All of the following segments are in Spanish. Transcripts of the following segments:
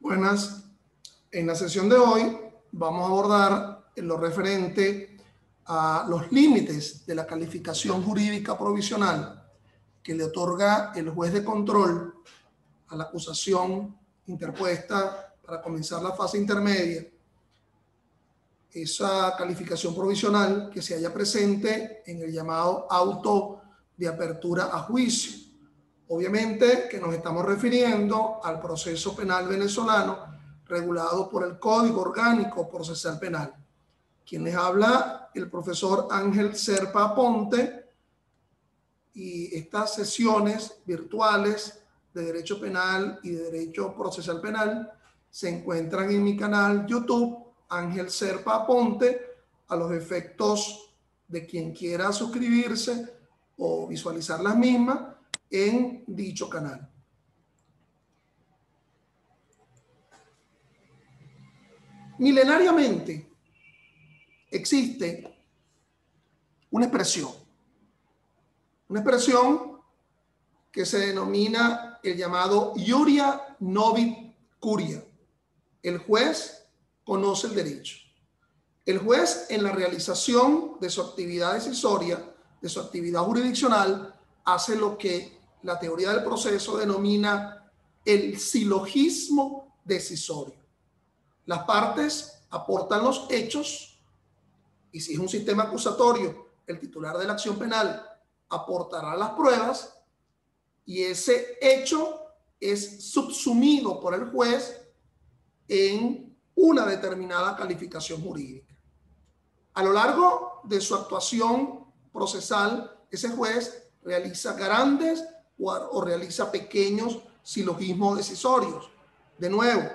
Buenas. En la sesión de hoy vamos a abordar en lo referente a los límites de la calificación jurídica provisional que le otorga el juez de control a la acusación interpuesta para comenzar la fase intermedia. Esa calificación provisional que se halla presente en el llamado auto de apertura a juicio. Obviamente que nos estamos refiriendo al proceso penal venezolano regulado por el Código Orgánico Procesal Penal. Quien les habla, el profesor Ángel Serpa Aponte, y estas sesiones virtuales de Derecho Penal y de Derecho Procesal Penal se encuentran en mi canal YouTube, Ángel Serpa Aponte, a los efectos de quien quiera suscribirse o visualizar las mismas en dicho canal. Milenariamente existe una expresión que se denomina el llamado iuria novit curia. El juez conoce el derecho. El juez, en la realización de su actividad decisoria, de su actividad jurisdiccional, hace lo que la teoría del proceso denomina el silogismo decisorio. Las partes aportan los hechos y si es un sistema acusatorio, el titular de la acción penal aportará las pruebas y ese hecho es subsumido por el juez en una determinada calificación jurídica. A lo largo de su actuación procesal, ese juez realiza grandes o realiza pequeños silogismos decisorios. De nuevo,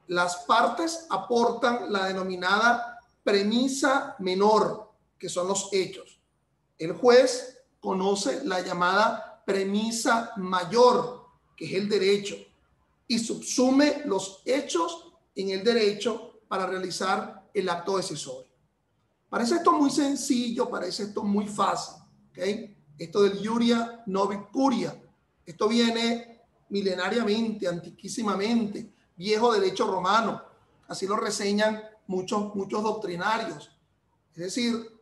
las partes aportan la denominada premisa menor, que son los hechos. El juez conoce la llamada premisa mayor, que es el derecho, y subsume los hechos en el derecho para realizar el acto decisorio. Parece esto muy sencillo, parece esto muy fácil, ¿okay? Esto del iuria novit curia, esto viene milenariamente, antiquísimamente, viejo derecho romano, así lo reseñan muchos doctrinarios. Es decir,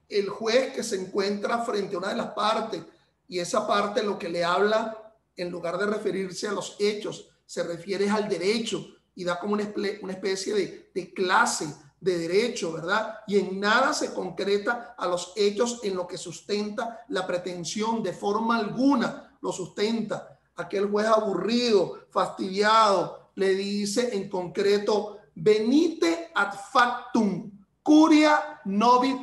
el juez que se encuentra frente a una de las partes y esa parte lo que le habla, en lugar de referirse a los hechos, se refiere al derecho y da como una especie de clase de derecho, ¿verdad? Y en nada se concreta a los hechos en lo que sustenta la pretensión, de forma alguna lo sustenta. Aquel juez aburrido, fastidiado, le dice en concreto: venite ad factum, curia novit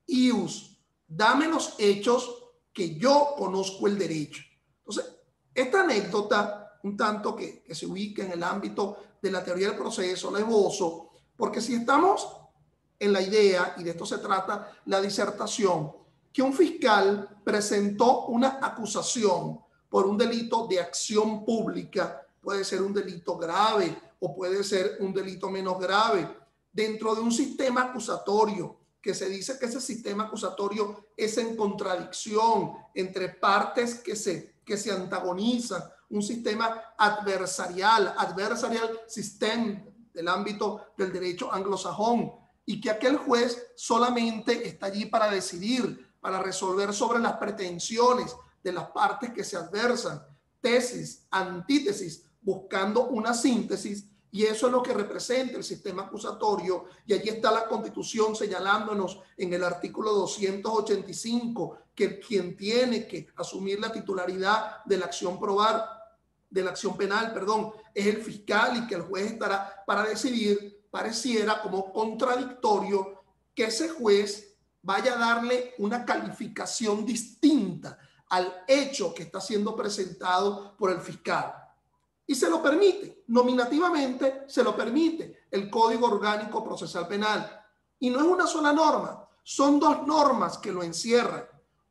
ius. Dame los hechos que yo conozco el derecho. Entonces, esta anécdota, un tanto que se ubica en el ámbito de la teoría del proceso, la esbozo, porque si estamos en la idea, y de esto se trata la disertación, que un fiscal presentó una acusación por un delito de acción pública, puede ser un delito grave o puede ser un delito menos grave, dentro de un sistema acusatorio, que se dice que ese sistema acusatorio es en contradicción entre partes que se antagonizan, un sistema adversarial system del ámbito del derecho anglosajón, y que aquel juez solamente está allí para decidir, para resolver sobre las pretensiones de las partes que se adversan, tesis, antítesis, buscando una síntesis. Y eso es lo que representa el sistema acusatorio, y allí está la Constitución señalándonos en el artículo 285 que quien tiene que asumir la titularidad de la acción penal, es el fiscal, y que el juez estará para decidir. Pareciera como contradictorio que ese juez vaya a darle una calificación distinta al hecho que está siendo presentado por el fiscal. Y se lo permite, nominativamente se lo permite el Código Orgánico Procesal Penal. Y no es una sola norma, son dos normas que lo encierran.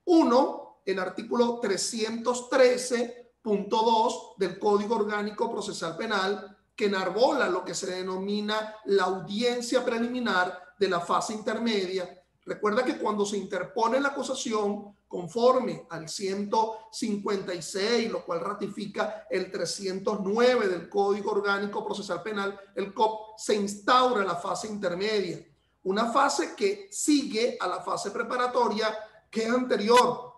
Uno, el artículo 313.2 del Código Orgánico Procesal Penal, que enarbola lo que se denomina la audiencia preliminar de la fase intermedia, Recuerda que cuando se interpone la acusación conforme al 156, lo cual ratifica el 309 del Código Orgánico Procesal Penal, el COP, se instaura la fase intermedia, una fase que sigue a la fase preparatoria, que es anterior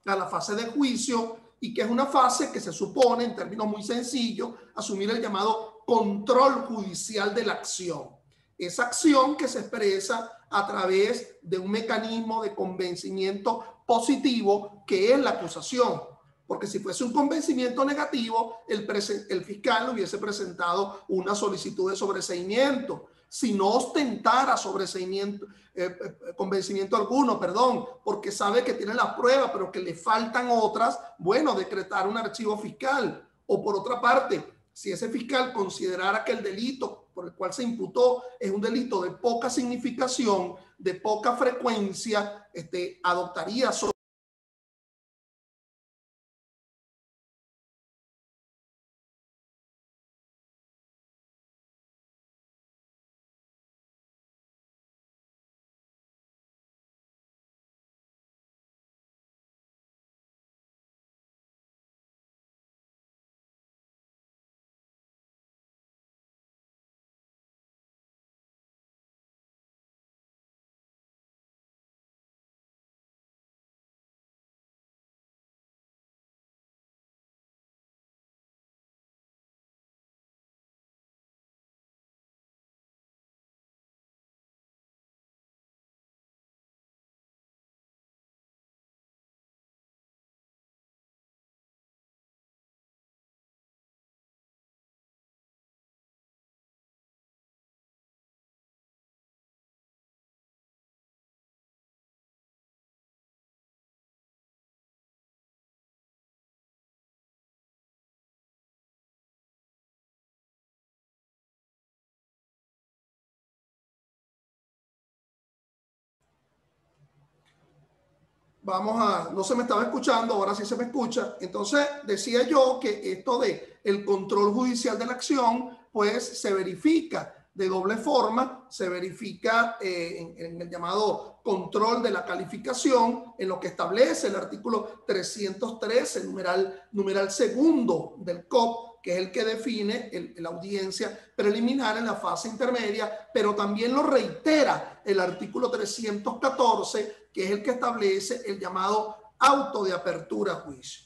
a la fase de juicio y que es una fase que se supone, en términos muy sencillos, asumir el llamado control judicial de la acción. Esa acción que se expresa a través de un mecanismo de convencimiento positivo que es la acusación. Porque si fuese un convencimiento negativo, el fiscal hubiese presentado una solicitud de sobreseimiento. Si no ostentara convencimiento alguno, porque sabe que tiene las pruebas, pero que le faltan otras, bueno, decretar un archivo fiscal. O por otra parte, si ese fiscal considerara que el delito por el cual se imputó es un delito de poca significación, de poca frecuencia, adoptaría no se me estaba escuchando, ahora sí se me escucha. Entonces decía yo que esto de el control judicial de la acción, pues se verifica de doble forma, se verifica en el llamado control de la calificación, en lo que establece el artículo 313, numeral segundo del COP, que es el que define la audiencia preliminar en la fase intermedia, pero también lo reitera el artículo 314, que es el que establece el llamado auto de apertura a juicio.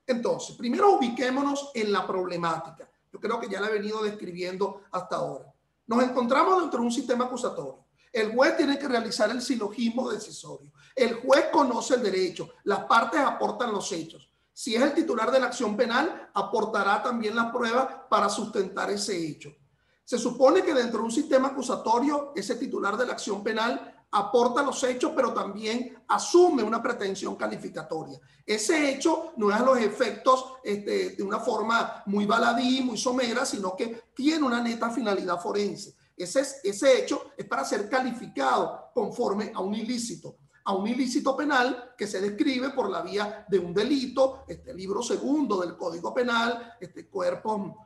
Entonces, primero ubiquémonos en la problemática. Yo creo que ya la he venido describiendo hasta ahora. Nos encontramos dentro de un sistema acusatorio. El juez tiene que realizar el silogismo decisorio. El juez conoce el derecho. Las partes aportan los hechos. Si es el titular de la acción penal, aportará también las pruebas para sustentar ese hecho. Se supone que dentro de un sistema acusatorio, ese titular de la acción penal aporta los hechos, pero también asume una pretensión calificatoria. Ese hecho no es a los efectos de una forma muy baladí, muy somera, sino que tiene una neta finalidad forense. Ese hecho es para ser calificado conforme a un ilícito penal que se describe por la vía de un delito, libro segundo del Código Penal, cuerpo,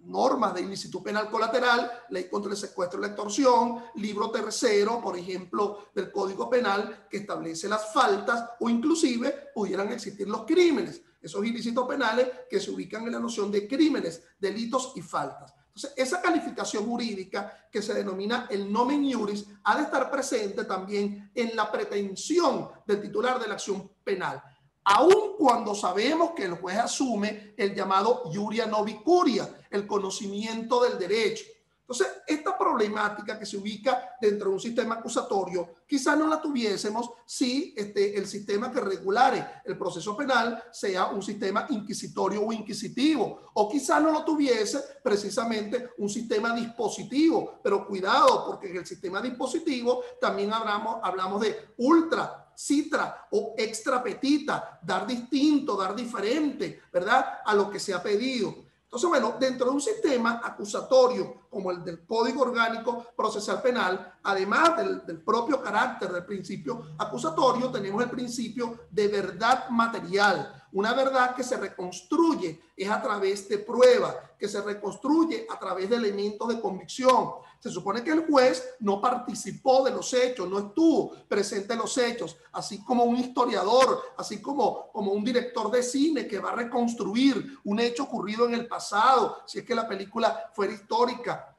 normas de ilícito penal colateral, ley contra el secuestro y la extorsión, libro tercero, por ejemplo, del Código Penal, que establece las faltas, o inclusive pudieran existir los crímenes, esos ilícitos penales que se ubican en la noción de crímenes, delitos y faltas. Entonces, esa calificación jurídica que se denomina el nomen iuris ha de estar presente también en la pretensión del titular de la acción penal, aun cuando sabemos que el juez asume el llamado iuria novi curia, el conocimiento del derecho. Entonces, esta problemática que se ubica dentro de un sistema acusatorio, quizás no la tuviésemos si el sistema que regulare el proceso penal sea un sistema inquisitorio o inquisitivo, o quizás no lo tuviese precisamente un sistema dispositivo. Pero cuidado, porque en el sistema dispositivo también hablamos de ultra, citra o extra petita, dar distinto, dar diferente, ¿verdad?, a lo que se ha pedido. Entonces, bueno, dentro de un sistema acusatorio como el del Código Orgánico Procesal Penal, además del propio carácter del principio acusatorio, tenemos el principio de verdad material. Una verdad que se reconstruye es a través de prueba, que se reconstruye a través de elementos de convicción. Se supone que el juez no participó de los hechos, no estuvo presente en los hechos, así como un historiador, así como un director de cine que va a reconstruir un hecho ocurrido en el pasado, si es que la película fuera histórica,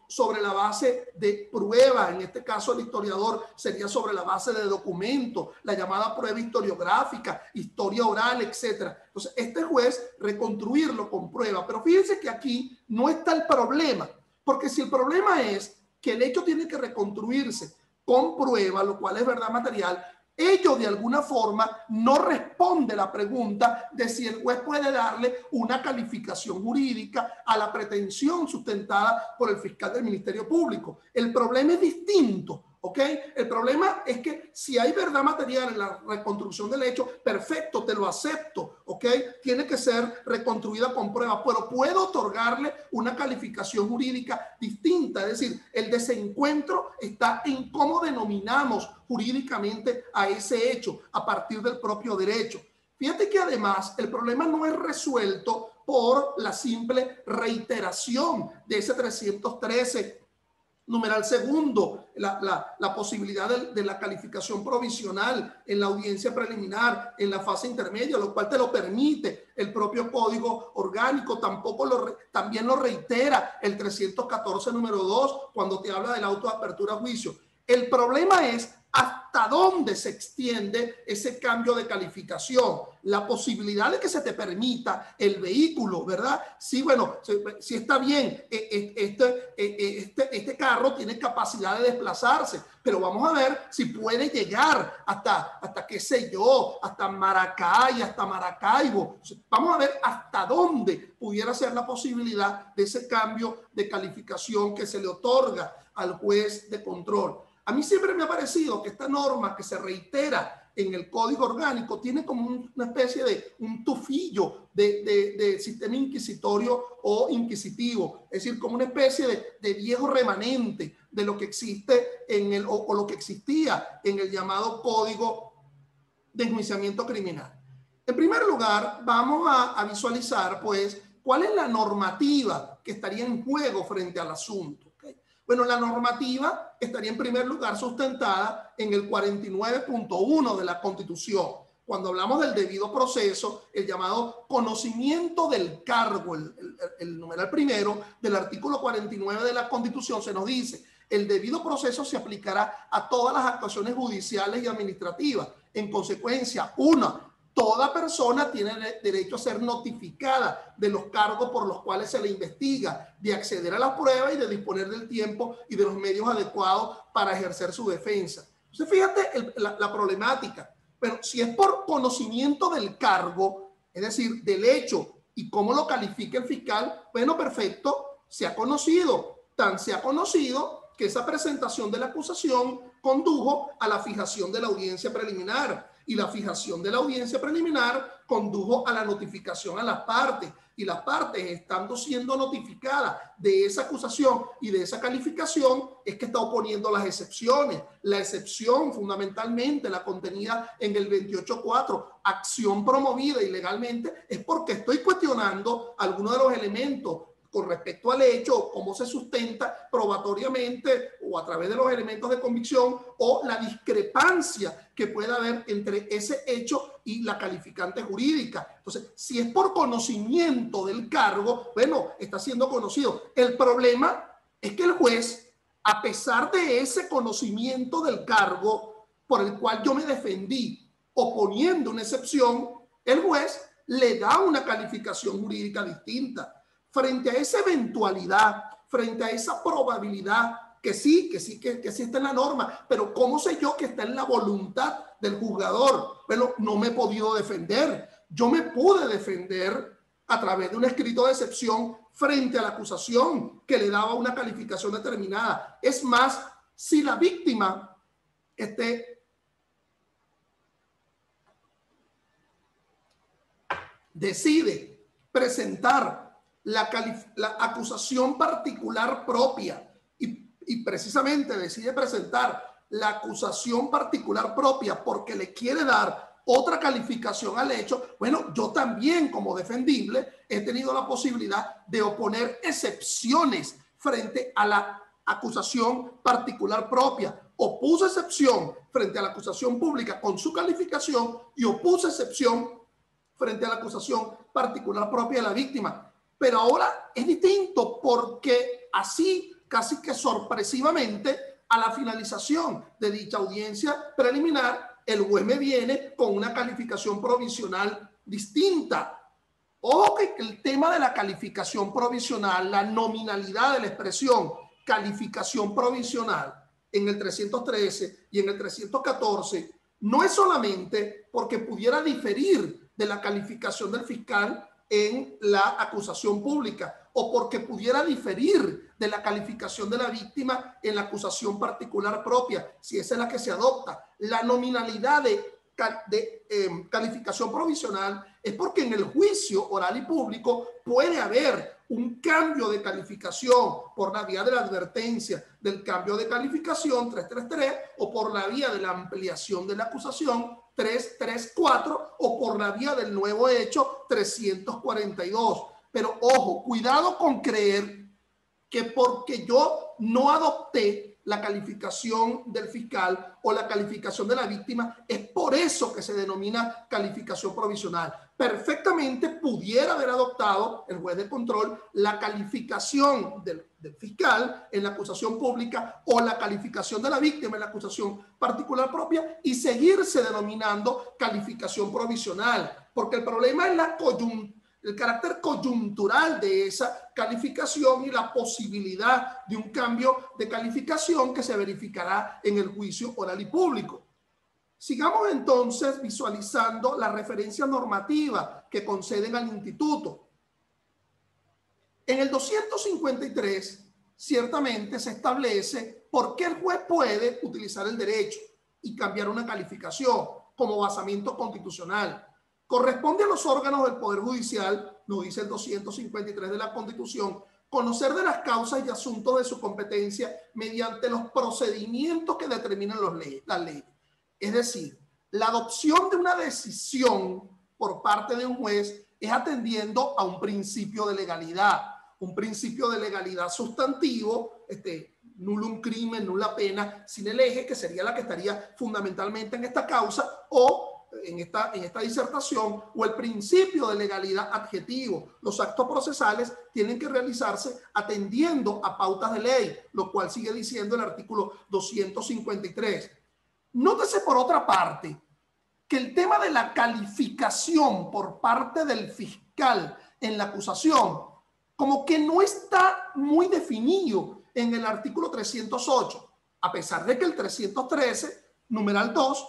sobre la base de prueba. En este caso el historiador sería sobre la base de documentos, la llamada prueba historiográfica, historia oral, etc. Entonces este juez reconstruirlo con prueba, pero fíjense que aquí no está el problema, porque si el problema es que el hecho tiene que reconstruirse con prueba, lo cual es verdad material, ello de alguna forma no responde la pregunta de si el juez puede darle una calificación jurídica a la pretensión sustentada por el fiscal del Ministerio Público. El problema es distinto, ¿ok? El problema es que si hay verdad material en la reconstrucción del hecho, perfecto, te lo acepto, ¿ok? Tiene que ser reconstruida con pruebas, pero puedo otorgarle una calificación jurídica distinta, es decir, el desencuentro está en cómo denominamos jurídicamente a ese hecho a partir del propio derecho. Fíjate que además el problema no es resuelto por la simple reiteración de ese 313 numeral segundo, la posibilidad de la calificación provisional en la audiencia preliminar, en la fase intermedia, lo cual te lo permite el propio Código Orgánico. También lo reitera el 314 número 2 cuando te habla del auto de apertura a juicio. El problema es hasta dónde se extiende ese cambio de calificación, la posibilidad de que se te permita el vehículo, ¿verdad? Sí, bueno, sí está bien, este carro tiene capacidad de desplazarse, pero vamos a ver si puede llegar hasta qué sé yo, hasta Maracay, hasta Maracaibo. Vamos a ver hasta dónde pudiera ser la posibilidad de ese cambio de calificación que se le otorga al juez de control. A mí siempre me ha parecido que esta norma que se reitera en el Código Orgánico tiene como una especie de un tufillo de sistema inquisitorio o inquisitivo, es decir, como una especie de viejo remanente de lo que existe o lo que existía en el llamado Código de Enjuiciamiento Criminal. En primer lugar, vamos a visualizar, pues, cuál es la normativa que estaría en juego frente al asunto. Bueno, la normativa estaría en primer lugar sustentada en el 49.1 de la Constitución. Cuando hablamos del debido proceso, el llamado conocimiento del cargo, el numeral primero del artículo 49 de la Constitución se nos dice: el debido proceso se aplicará a todas las actuaciones judiciales y administrativas. En consecuencia, toda persona tiene derecho a ser notificada de los cargos por los cuales se le investiga, de acceder a la prueba y de disponer del tiempo y de los medios adecuados para ejercer su defensa. Entonces, fíjate la problemática. Pero si es por conocimiento del cargo, es decir, del hecho y cómo lo califica el fiscal, bueno, perfecto, se ha conocido. Tan se ha conocido que esa presentación de la acusación condujo a la fijación de la audiencia preliminar. Y la fijación de la audiencia preliminar condujo a la notificación a las partes, y las partes, estando siendo notificadas de esa acusación y de esa calificación, es que está oponiendo las excepciones. La excepción, fundamentalmente, la contenida en el 28.4, acción promovida ilegalmente, es porque estoy cuestionando algunos de los elementos con respecto al hecho, cómo se sustenta probatoriamente o a través de los elementos de convicción, o la discrepancia que pueda haber entre ese hecho y la calificante jurídica. Entonces, si es por conocimiento del cargo, bueno, está siendo conocido. El problema es que el juez, a pesar de ese conocimiento del cargo por el cual yo me defendí oponiendo una excepción, el juez le da una calificación jurídica distinta. Frente a esa eventualidad, frente a esa probabilidad, que sí está en la norma, pero ¿cómo sé yo que está en la voluntad del juzgador? Bueno, no me he podido defender. Yo me pude defender a través de un escrito de excepción frente a la acusación que le daba una calificación determinada. Es más, si la víctima decide presentar la acusación particular propia y precisamente decide presentar la acusación particular propia porque le quiere dar otra calificación al hecho, bueno, yo también como defendible he tenido la posibilidad de oponer excepciones frente a la acusación particular propia. Opuse excepción frente a la acusación pública con su calificación y opuse excepción frente a la acusación particular propia de la víctima. Pero ahora es distinto porque así, casi que sorpresivamente, a la finalización de dicha audiencia preliminar, el juez me viene con una calificación provisional distinta. Ojo que el tema de la calificación provisional, la nominalidad de la expresión calificación provisional en el 313 y en el 314 no es solamente porque pudiera diferir de la calificación del fiscal en la acusación pública o porque pudiera diferir de la calificación de la víctima en la acusación particular propia, si esa es la que se adopta. La nominalidad de calificación provisional es porque en el juicio oral y público puede haber un cambio de calificación por la vía de la advertencia del cambio de calificación 333 o por la vía de la ampliación de la acusación 334 o por la vía del nuevo hecho 342. Pero ojo, cuidado con creer que porque yo no adopté la calificación del fiscal o la calificación de la víctima, es por eso que se denomina calificación provisional. Perfectamente pudiera haber adoptado el juez de control la calificación del fiscal en la acusación pública o la calificación de la víctima en la acusación particular propia y seguirse denominando calificación provisional, porque el problema es el carácter coyuntural de esa calificación y la posibilidad de un cambio de calificación que se verificará en el juicio oral y público. Sigamos entonces visualizando la referencia normativa que conceden al instituto. En el 253, ciertamente se establece por qué el juez puede utilizar el derecho y cambiar una calificación como basamento constitucional. Corresponde a los órganos del Poder Judicial, nos dice el 253 de la Constitución, conocer de las causas y asuntos de su competencia mediante los procedimientos que determinan las leyes. Es decir, la adopción de una decisión por parte de un juez es atendiendo a un principio de legalidad sustantivo, nullum crimen, nulla pena, sin el eje, que sería la que estaría fundamentalmente en esta causa, o en esta disertación, o el principio de legalidad adjetivo. Los actos procesales tienen que realizarse atendiendo a pautas de ley, lo cual sigue diciendo el artículo 253. Nótese por otra parte que el tema de la calificación por parte del fiscal en la acusación como que no está muy definido en el artículo 308, a pesar de que el 313, numeral 2,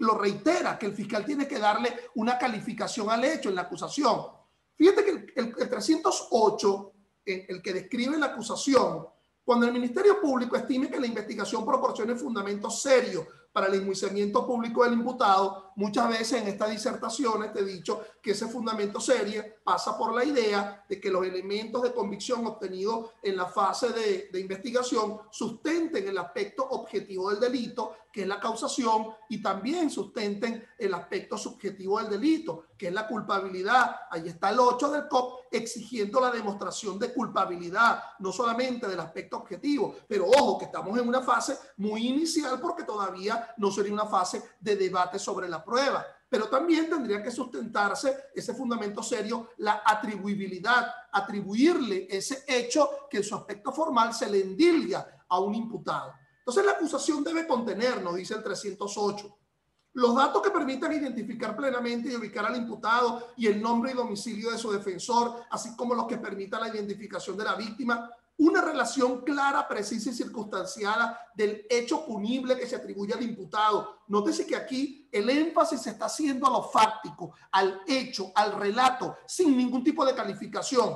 lo reitera, que el fiscal tiene que darle una calificación al hecho en la acusación. Fíjate que el 308, el que describe la acusación, cuando el Ministerio Público estime que la investigación proporcione fundamentos serios para el enjuiciamiento público del imputado, muchas veces en estas disertaciones te he dicho que ese fundamento serio pasa por la idea de que los elementos de convicción obtenidos en la fase de investigación sustenten el aspecto objetivo del delito, que es la causación, y también sustenten el aspecto subjetivo del delito, que es la culpabilidad. Ahí está el 8 del COP exigiendo la demostración de culpabilidad, no solamente del aspecto objetivo, pero ojo que estamos en una fase muy inicial porque todavía no sería una fase de debate sobre la prueba. Pero también tendría que sustentarse ese fundamento serio, la atribuibilidad, atribuirle ese hecho que en su aspecto formal se le endilga a un imputado. Entonces la acusación debe contener, nos dice el 308, los datos que permitan identificar plenamente y ubicar al imputado y el nombre y domicilio de su defensor, así como los que permitan la identificación de la víctima, una relación clara, precisa y circunstanciada del hecho punible que se atribuye al imputado. Nótese que aquí el énfasis se está haciendo a lo fáctico, al hecho, al relato, sin ningún tipo de calificación.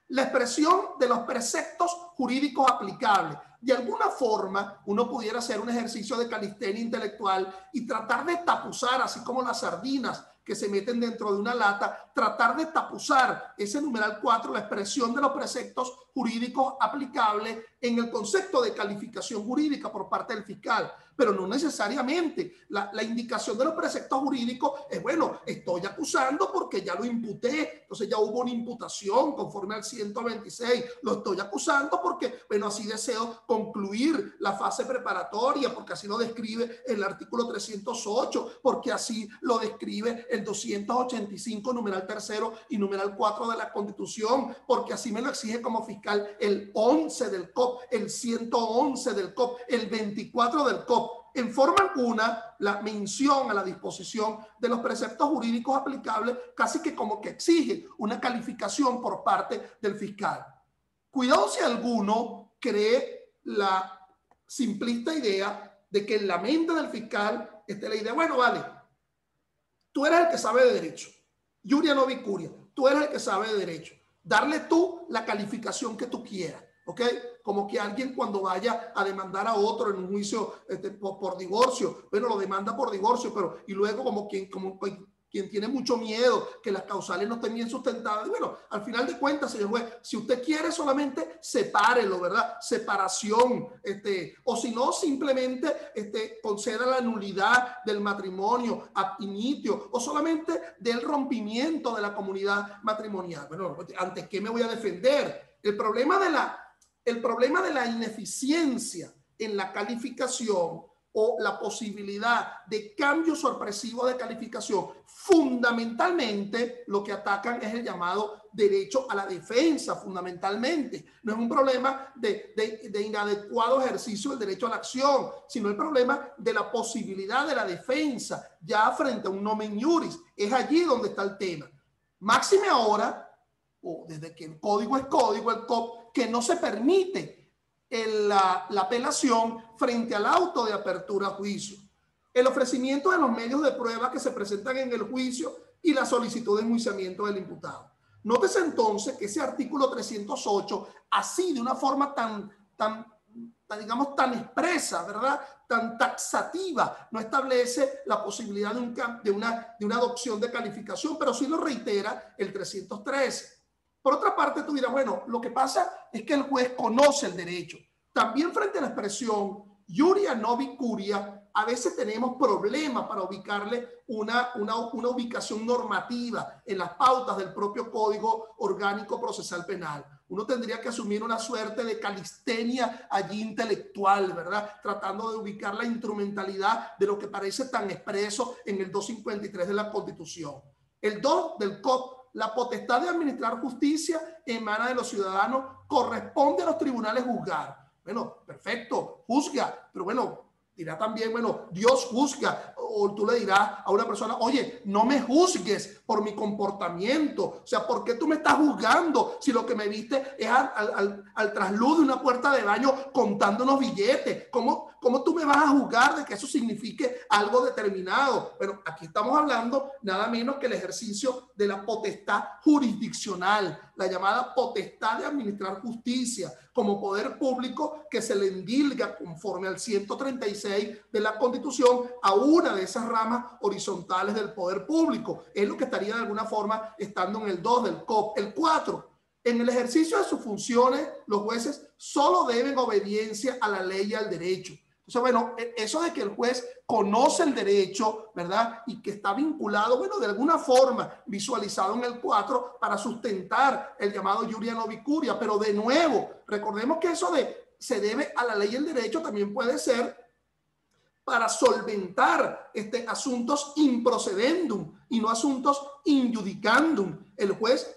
La expresión de los preceptos jurídicos aplicables. De alguna forma, uno pudiera hacer un ejercicio de calistenia intelectual y tratar de tapuzar, así como las sardinas que se meten dentro de una lata, tratar de tapuzar ese numeral 4, la expresión de los preceptos jurídicos aplicables en el concepto de calificación jurídica por parte del fiscal. Pero no necesariamente. La indicación de los preceptos jurídicos es, bueno, estoy acusando porque ya lo imputé, entonces ya hubo una imputación conforme al 126, lo estoy acusando porque, bueno, así deseo concluir la fase preparatoria, porque así lo describe el artículo 308, porque así lo describe el 285, numeral tercero y numeral 4 de la Constitución, porque así me lo exige como fiscal el 11 del COP, el 111 del COP, el 24 del COP. En forma alguna, la mención a la disposición de los preceptos jurídicos aplicables casi que como que exige una calificación por parte del fiscal. Cuidado si alguno cree la simplista idea de que en la mente del fiscal esté la idea, bueno, vale, tú eres el que sabe de derecho, Iuria no vicuria, tú eres el que sabe de derecho, darle tú la calificación que tú quieras. ¿Ok? Como que alguien cuando vaya a demandar a otro en un juicio por divorcio, bueno, lo demanda por divorcio, pero y luego como quien tiene mucho miedo que las causales no estén bien sustentadas. Y bueno, al final de cuentas, señor juez, si usted quiere solamente sepárelo, ¿verdad? Separación, o si no, simplemente conceda la nulidad del matrimonio ab initio, o solamente del rompimiento de la comunidad matrimonial. Bueno, ¿ante qué me voy a defender? El problema de la ineficiencia en la calificación o la posibilidad de cambio sorpresivo de calificación, fundamentalmente lo que atacan es el llamado derecho a la defensa, fundamentalmente. No es un problema de inadecuado ejercicio del derecho a la acción, sino el problema de la posibilidad de la defensa ya frente a un nomen iuris. Es allí donde está el tema. Máxime ahora, o desde que el código es código, el COP, que no se permite la apelación frente al auto de apertura a juicio, el ofrecimiento de los medios de prueba que se presentan en el juicio y la solicitud de enjuiciamiento del imputado. Nótese entonces que ese artículo 308, así de una forma digamos, tan expresa, ¿verdad? Tan taxativa, no establece la posibilidad de una adopción de calificación, pero sí lo reitera el 313. Por otra parte, tú dirás, bueno, lo que pasa es que el juez conoce el derecho. También frente a la expresión iuria no vicuria, a veces tenemos problemas para ubicarle una ubicación normativa en las pautas del propio Código Orgánico Procesal Penal. Uno tendría que asumir una suerte de calistenia allí intelectual, ¿verdad? Tratando de ubicar la instrumentalidad de lo que parece tan expreso en el 253 de la Constitución. El 2 del COP, la potestad de administrar justicia emana de los ciudadanos, corresponde a los tribunales juzgar. Bueno, perfecto, juzga, pero bueno, dirá también, bueno, Dios juzga, o tú le dirás a una persona, oye, no me juzgues por mi comportamiento, o sea, ¿por qué tú me estás juzgando si lo que me viste es al trasluz de una puerta de baño contando unos billetes? ¿Cómo tú me vas a juzgar de que eso signifique algo determinado? Bueno, aquí estamos hablando nada menos que el ejercicio de la potestad jurisdiccional, la llamada potestad de administrar justicia como poder público que se le endilga conforme al 136 de la Constitución a una de esas ramas horizontales del poder público. Es lo que estaría de alguna forma estando en el 2 del COP. El 4, en el ejercicio de sus funciones, los jueces solo deben obediencia a la ley y al derecho. Entonces, bueno, eso de que el juez conoce el derecho, ¿verdad? Y que está vinculado, bueno, de alguna forma visualizado en el 4 para sustentar el llamado iuria no vicuria. Pero de nuevo, recordemos que eso de se debe a la ley y el derecho también puede ser para solventar asuntos in procedendum y no asuntos in judicandum. El juez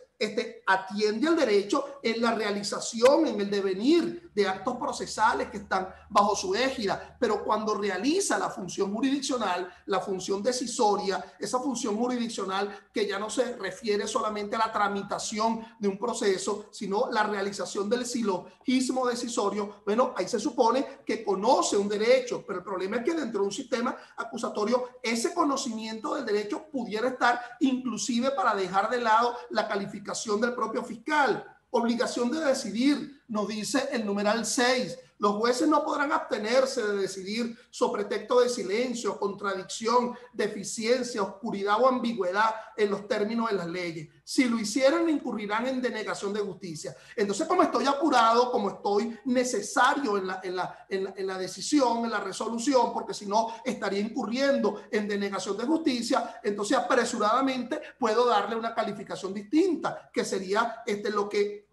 atiende al derecho en la realización, en el devenir de actos procesales que están bajo su égida, pero cuando realiza la función jurisdiccional, la función decisoria, esa función jurisdiccional que ya no se refiere solamente a la tramitación de un proceso, sino la realización del silogismo decisorio, bueno, ahí se supone que conoce un derecho, pero el problema es que dentro de un sistema acusatorio ese conocimiento del derecho pudiera estar inclusive para dejar de lado la calificación del propio fiscal. Obligación de decidir, nos dice el numeral 6. Los jueces no podrán abstenerse de decidir sobre pretexto de silencio, contradicción, deficiencia, oscuridad o ambigüedad en los términos de las leyes. Si lo hicieran, incurrirán en denegación de justicia. Entonces, como estoy apurado, como estoy necesario en la decisión, en la resolución, porque si no estaría incurriendo en denegación de justicia, entonces apresuradamente puedo darle una calificación distinta, que sería lo que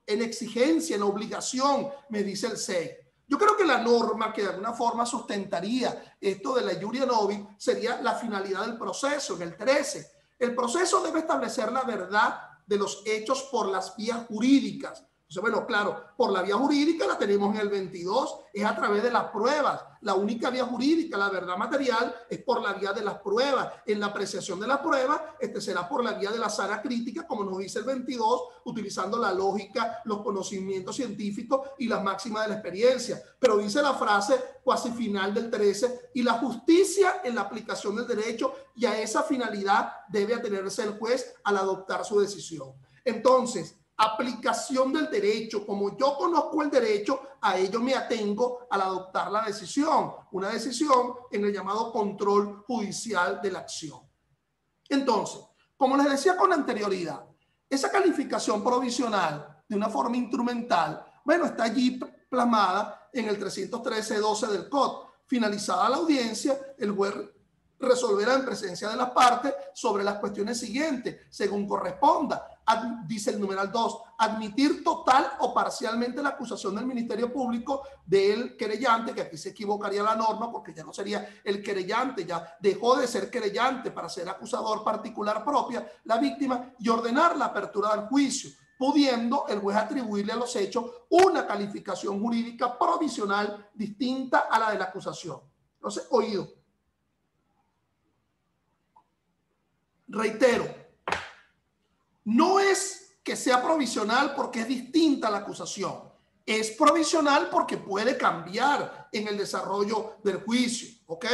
en exigencia, en obligación, me dice el 6. Yo creo que la norma que de alguna forma sustentaría esto de la iuria novi sería la finalidad del proceso, en el 13. El proceso debe establecer la verdad de los hechos por las vías jurídicas. Entonces, bueno, claro, por la vía jurídica la tenemos en el 22, es a través de las pruebas. La única vía jurídica, la verdad material, es por la vía de las pruebas. En la apreciación de la prueba, será por la vía de la sana crítica, como nos dice el 22, utilizando la lógica, los conocimientos científicos y las máximas de la experiencia. Pero dice la frase cuasi final del 13, y la justicia en la aplicación del derecho, y a esa finalidad debe atenerse el juez al adoptar su decisión. Entonces, aplicación del derecho, como yo conozco el derecho, a ello me atengo al adoptar la decisión, una decisión en el llamado control judicial de la acción. Entonces, como les decía con anterioridad, esa calificación provisional de una forma instrumental, bueno, está allí plasmada en el 313.12 del COD. Finalizada la audiencia, el juez resolverá en presencia de las partes sobre las cuestiones siguientes, según corresponda. Dice el numeral 2, admitir total o parcialmente la acusación del Ministerio Público del querellante, que aquí se equivocaría la norma porque ya no sería el querellante, ya dejó de ser querellante para ser acusador particular propia, la víctima, y ordenar la apertura del juicio, pudiendo el juez atribuirle a los hechos una calificación jurídica provisional distinta a la de la acusación. Entonces, oído. Reitero, no es que sea provisional porque es distinta a la acusación. Es provisional porque puede cambiar en el desarrollo del juicio, ¿ok?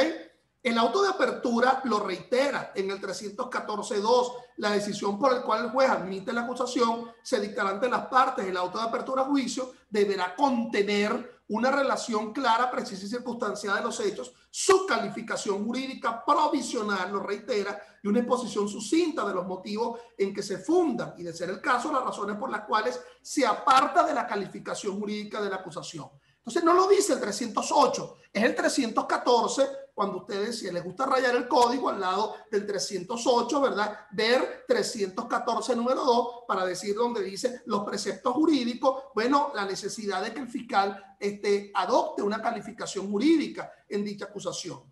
El auto de apertura lo reitera en el 314.2. La decisión por la cual el juez admite la acusación se dictará ante las partes. El auto de apertura a juicio deberá contener una relación clara, precisa y circunstanciada de los hechos, su calificación jurídica provisional, lo reitera, y una exposición sucinta de los motivos en que se fundan y, de ser el caso, las razones por las cuales se aparta de la calificación jurídica de la acusación. Entonces no lo dice el 308, es el 314, cuando ustedes, si les gusta rayar el código al lado del 308, ¿verdad? Ver 314 número 2 para decir donde dice los preceptos jurídicos, bueno, la necesidad de que el fiscal adopte una calificación jurídica en dicha acusación.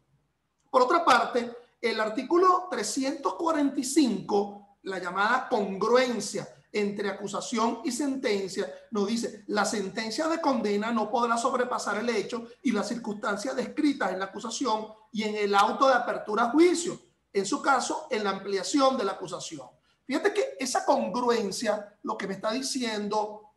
Por otra parte, el artículo 345, la llamada congruencia entre acusación y sentencia, nos dice: la sentencia de condena no podrá sobrepasar el hecho y las circunstancias descritas en la acusación y en el auto de apertura a juicio, en su caso, en la ampliación de la acusación. Fíjate que esa congruencia, lo que me está diciendo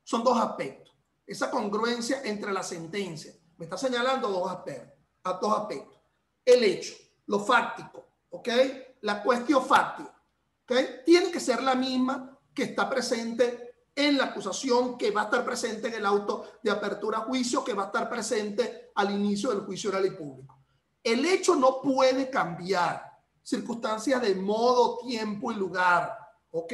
son dos aspectos. Esa congruencia entre la sentencia me está señalando dos aspectos. El hecho, lo fáctico, ¿ok? La cuestión fáctica, ¿ok? Tiene que ser la misma que está presente en la acusación, que va a estar presente en el auto de apertura a juicio, que va a estar presente al inicio del juicio oral y público. El hecho no puede cambiar. Circunstancias de modo, tiempo y lugar, ¿ok?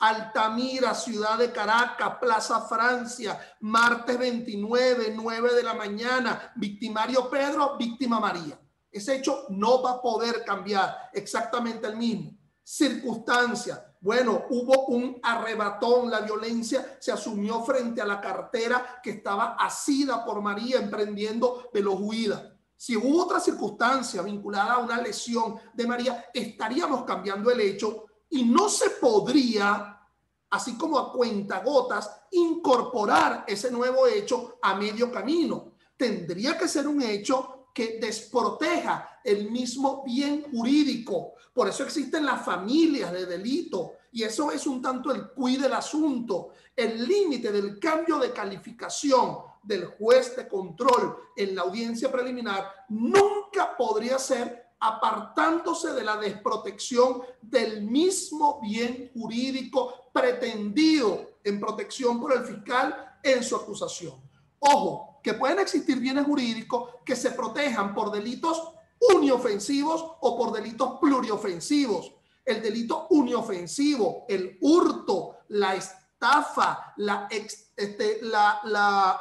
Altamira, ciudad de Caracas, Plaza Francia, martes 29, 9 de la mañana, victimario Pedro, víctima María. Ese hecho no va a poder cambiar, exactamente el mismo. Circunstancia, bueno, hubo un arrebatón, la violencia se asumió frente a la cartera que estaba asida por María emprendiendo veloz huida. Si hubo otra circunstancia vinculada a una lesión de María, estaríamos cambiando el hecho y no se podría, así como a cuentagotas, incorporar ese nuevo hecho a medio camino. Tendría que ser un hecho que desproteja el mismo bien jurídico. Por eso existen las familias de delito y eso es un tanto el quid del asunto. El límite del cambio de calificación del juez de control en la audiencia preliminar nunca podría ser apartándose de la desprotección del mismo bien jurídico pretendido en protección por el fiscal en su acusación. Ojo, que pueden existir bienes jurídicos que se protejan por delitos uniofensivos o por delitos pluriofensivos. El delito uniofensivo, el hurto, la estafa, la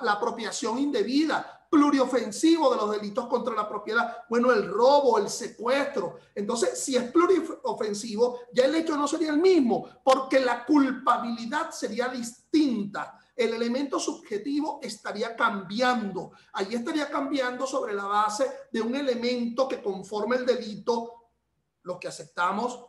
apropiación indebida. Pluriofensivo de los delitos contra la propiedad, bueno, el robo, el secuestro. Entonces, si es pluriofensivo, ya el hecho no sería el mismo, porque la culpabilidad sería distinta. El elemento subjetivo estaría cambiando. Allí estaría cambiando sobre la base de un elemento que conforme el delito, los que aceptamos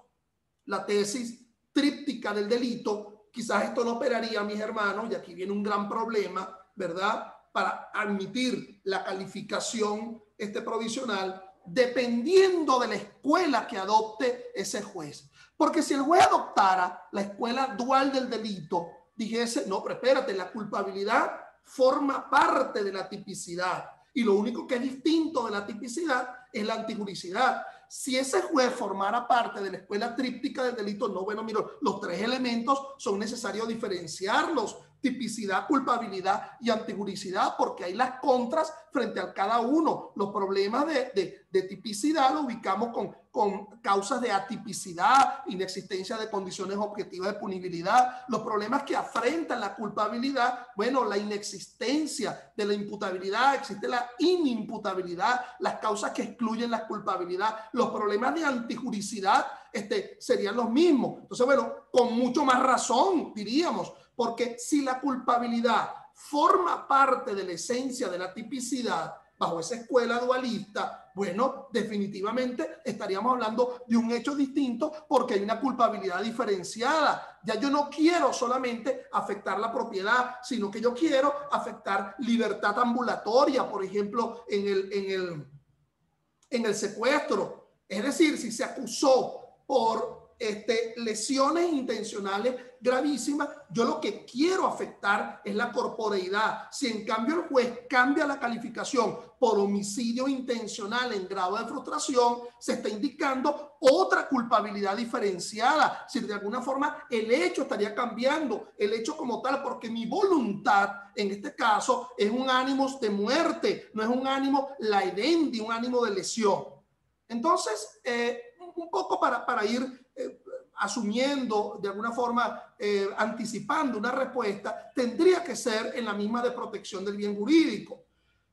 la tesis tríptica del delito, quizás esto no operaría, mis hermanos, y aquí viene un gran problema, ¿verdad?, para admitir la calificación provisional, dependiendo de la escuela que adopte ese juez. Porque si el juez adoptara la escuela dual del delito, dijese, no, pero espérate, la culpabilidad forma parte de la tipicidad y lo único que es distinto de la tipicidad es la antijuricidad. Si ese juez formara parte de la escuela tríptica del delito, no, bueno, mira, los tres elementos son necesarios diferenciarlos: tipicidad, culpabilidad y antijuricidad, porque hay las contras frente a cada uno. Los problemas de tipicidad lo ubicamos con causas de atipicidad, inexistencia de condiciones objetivas de punibilidad. Los problemas que afrentan la culpabilidad, bueno, la inexistencia de la imputabilidad, existe la inimputabilidad, las causas que excluyen la culpabilidad. Los problemas de antijuricidad serían los mismos. Entonces, bueno, con mucho más razón, diríamos, porque si la culpabilidad forma parte de la esencia de la tipicidad bajo esa escuela dualista, bueno, definitivamente estaríamos hablando de un hecho distinto porque hay una culpabilidad diferenciada. Ya yo no quiero solamente afectar la propiedad, sino que yo quiero afectar libertad ambulatoria, por ejemplo, en el secuestro. Es decir, si se acusó por lesiones intencionales gravísimas, yo lo que quiero afectar es la corporeidad. Si en cambio el juez cambia la calificación por homicidio intencional en grado de frustración, se está indicando otra culpabilidad diferenciada. Si de alguna forma el hecho estaría cambiando, el hecho como tal, porque mi voluntad en este caso es un ánimo de muerte, no es un ánimo laedendi, un ánimo de lesión. Entonces, un poco para ir asumiendo, de alguna forma, anticipando una respuesta, tendría que ser en la misma de protección del bien jurídico.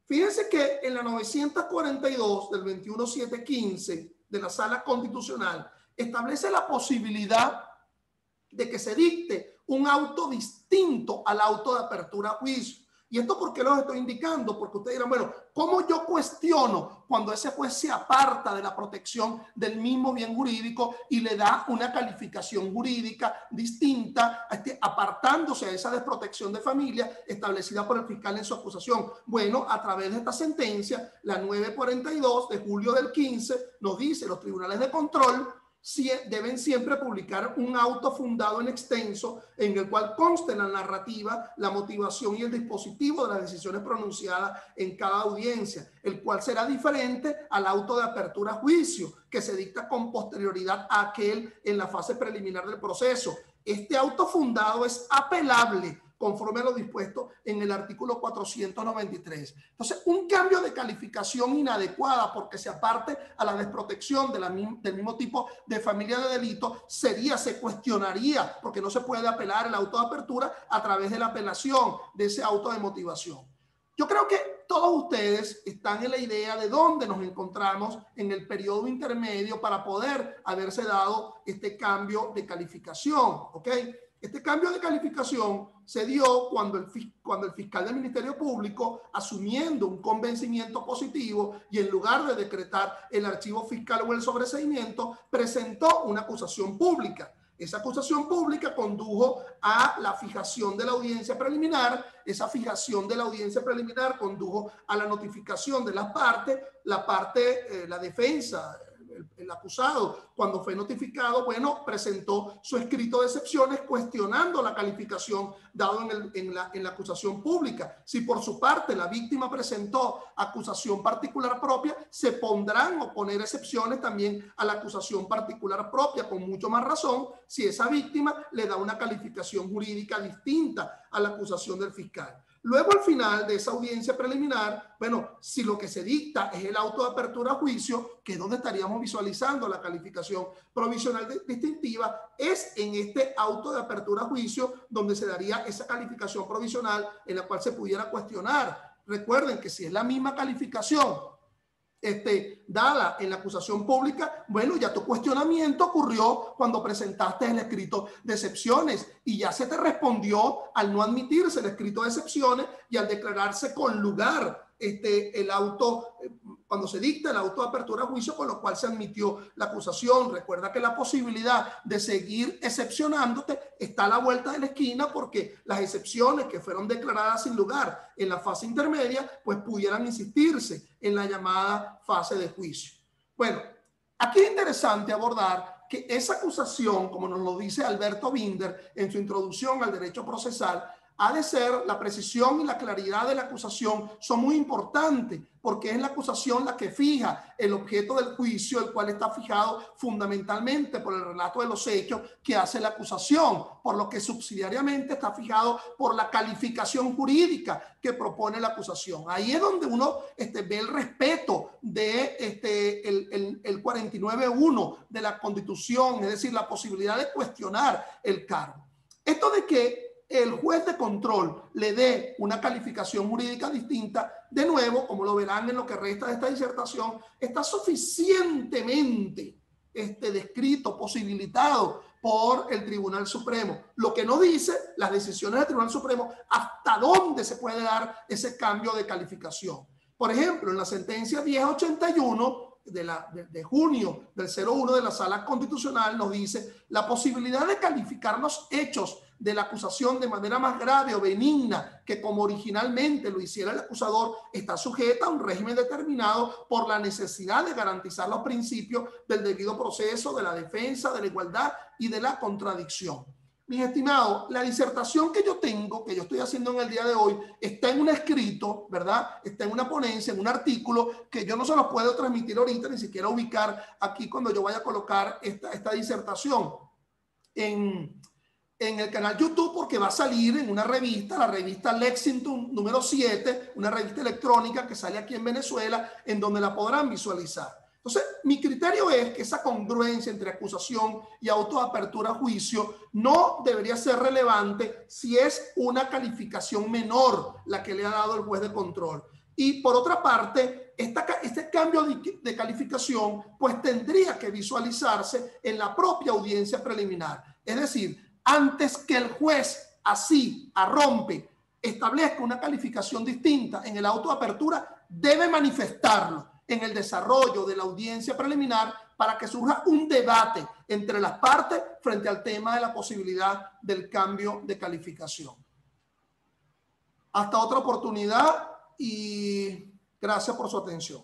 Fíjense que en la 942 del 21715 de la Sala Constitucional establece la posibilidad de que se dicte un auto distinto al auto de apertura a juicio. ¿Y esto por qué los estoy indicando? Porque ustedes dirán, bueno, ¿cómo yo cuestiono cuando ese juez se aparta de la protección del mismo bien jurídico y le da una calificación jurídica distinta, apartándose de esa desprotección de familia establecida por el fiscal en su acusación? Bueno, a través de esta sentencia, la 942 de julio del 15 nos dice: los tribunales de control deben siempre publicar un auto fundado en extenso en el cual conste la narrativa, la motivación y el dispositivo de las decisiones pronunciadas en cada audiencia, el cual será diferente al auto de apertura a juicio que se dicta con posterioridad a aquel en la fase preliminar del proceso. Este auto fundado es apelable conforme a lo dispuesto en el artículo 493. Entonces, un cambio de calificación inadecuada porque se aparte a la desprotección del mismo tipo de familia de delito se cuestionaría, porque no se puede apelar el auto de apertura a través de la apelación de ese auto de motivación. Yo creo que todos ustedes están en la idea de dónde nos encontramos en el periodo intermedio para poder haberse dado este cambio de calificación, ¿ok? Este cambio de calificación se dio cuando el fiscal del Ministerio Público, asumiendo un convencimiento positivo y en lugar de decretar el archivo fiscal o el sobreseimiento, presentó una acusación pública. Esa acusación pública condujo a la fijación de la audiencia preliminar. Esa fijación de la audiencia preliminar condujo a la notificación de las partes. La defensa, el acusado, cuando fue notificado, bueno, presentó su escrito de excepciones cuestionando la calificación dado en la acusación pública. Si por su parte la víctima presentó acusación particular propia, se pondrán o poner excepciones también a la acusación particular propia, con mucho más razón si esa víctima le da una calificación jurídica distinta a la acusación del fiscal. Luego, al final de esa audiencia preliminar, bueno, si lo que se dicta es el auto de apertura a juicio, que es donde estaríamos visualizando la calificación provisional distintiva, es en este auto de apertura a juicio donde se daría esa calificación provisional en la cual se pudiera cuestionar. Recuerden que si es la misma calificación dada en la acusación pública, bueno, ya tu cuestionamiento ocurrió cuando presentaste el escrito de excepciones y ya se te respondió al no admitirse el escrito de excepciones y al declararse con lugar el auto, cuando se dicta el auto de apertura a juicio, con lo cual se admitió la acusación. Recuerda que la posibilidad de seguir excepcionándote está a la vuelta de la esquina, porque las excepciones que fueron declaradas sin lugar en la fase intermedia, pues pudieran insistirse en la llamada fase de juicio. Bueno, aquí es interesante abordar que esa acusación, como nos lo dice Alberto Binder en su introducción al derecho procesal, ha de ser, la precisión y la claridad de la acusación son muy importantes, porque es la acusación la que fija el objeto del juicio, el cual está fijado fundamentalmente por el relato de los hechos que hace la acusación, por lo que subsidiariamente está fijado por la calificación jurídica que propone la acusación. Ahí es donde uno ve el respeto de el 49.1 de la Constitución, es decir, la posibilidad de cuestionar el cargo. Esto de que el juez de control le dé una calificación jurídica distinta, de nuevo, como lo verán en lo que resta de esta disertación, está suficientemente descrito, posibilitado por el Tribunal Supremo. Lo que no dice las decisiones del Tribunal Supremo, hasta dónde se puede dar ese cambio de calificación. Por ejemplo, en la sentencia 1081 de junio del 01 de la Sala Constitucional nos dice: la posibilidad de calificar los hechos de la acusación de manera más grave o benigna que como originalmente lo hiciera el acusador está sujeta a un régimen determinado por la necesidad de garantizar los principios del debido proceso, de la defensa, de la igualdad y de la contradicción. Mis estimados, la disertación que yo tengo, que yo estoy haciendo en el día de hoy, está en un escrito, ¿verdad? Está en una ponencia, en un artículo que yo no se los puedo transmitir ahorita, ni siquiera ubicar aquí cuando yo vaya a colocar esta disertación en el canal YouTube, porque va a salir en una revista, la revista Lexington número 7, una revista electrónica que sale aquí en Venezuela, en donde la podrán visualizar. Entonces, mi criterio es que esa congruencia entre acusación y autoapertura a juicio no debería ser relevante si es una calificación menor la que le ha dado el juez de control. Y por otra parte, este cambio de calificación pues tendría que visualizarse en la propia audiencia preliminar. Es decir, antes que el juez así arrompe establezca una calificación distinta en el auto de apertura, debe manifestarlo en el desarrollo de la audiencia preliminar para que surja un debate entre las partes frente al tema de la posibilidad del cambio de calificación. Hasta otra oportunidad y gracias por su atención.